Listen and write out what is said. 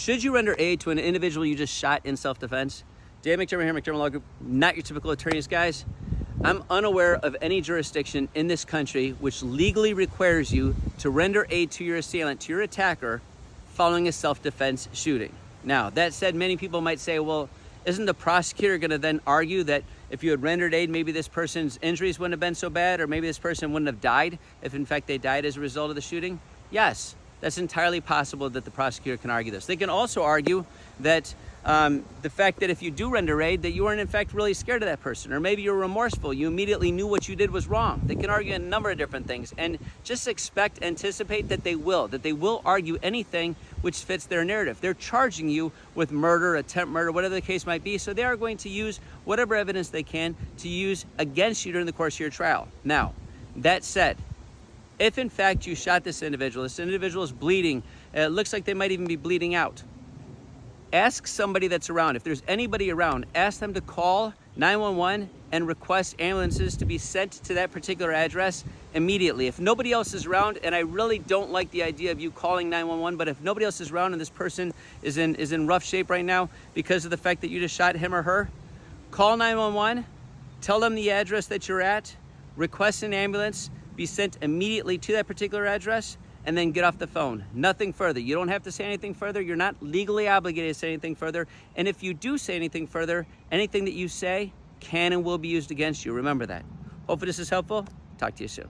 Should you render aid to an individual you just shot in self-defense? Dan McDermott here, McDermott Law Group, not your typical attorneys, guys. I'm unaware of any jurisdiction in this country which legally requires you to render aid to your assailant, to your attacker, following a self-defense shooting. Now, that said, many people might say, well, isn't the prosecutor going to then argue that if you had rendered aid, maybe this person's injuries wouldn't have been so bad, or maybe this person wouldn't have died if in fact they died as a result of the shooting? Yes, that's entirely possible that the prosecutor can argue this. They can also argue that the fact that if you do render aid, that you weren't in fact really scared of that person, or maybe you're remorseful, you immediately knew what you did was wrong. They can argue a number of different things, and just anticipate that they will argue anything which fits their narrative. They're charging you with murder, attempt murder, whatever the case might be, so they are going to use whatever evidence they can to use against you during the course of your trial. Now, that said, if in fact you shot this individual is bleeding, it looks like they might even be bleeding out, ask somebody that's around. If there's anybody around, ask them to call 911 and request ambulances to be sent to that particular address immediately. If nobody else is around, and I really don't like the idea of you calling 911, but if nobody else is around and this person is in rough shape right now because of the fact that you just shot him or her, call 911, tell them the address that you're at, request an ambulance, be sent immediately to that particular address, and then get off the phone. Nothing further. You don't have to say anything further. You're not legally obligated to say anything further. And if you do say anything further, anything that you say can and will be used against you. Remember that. Hopefully this is helpful. Talk to you soon.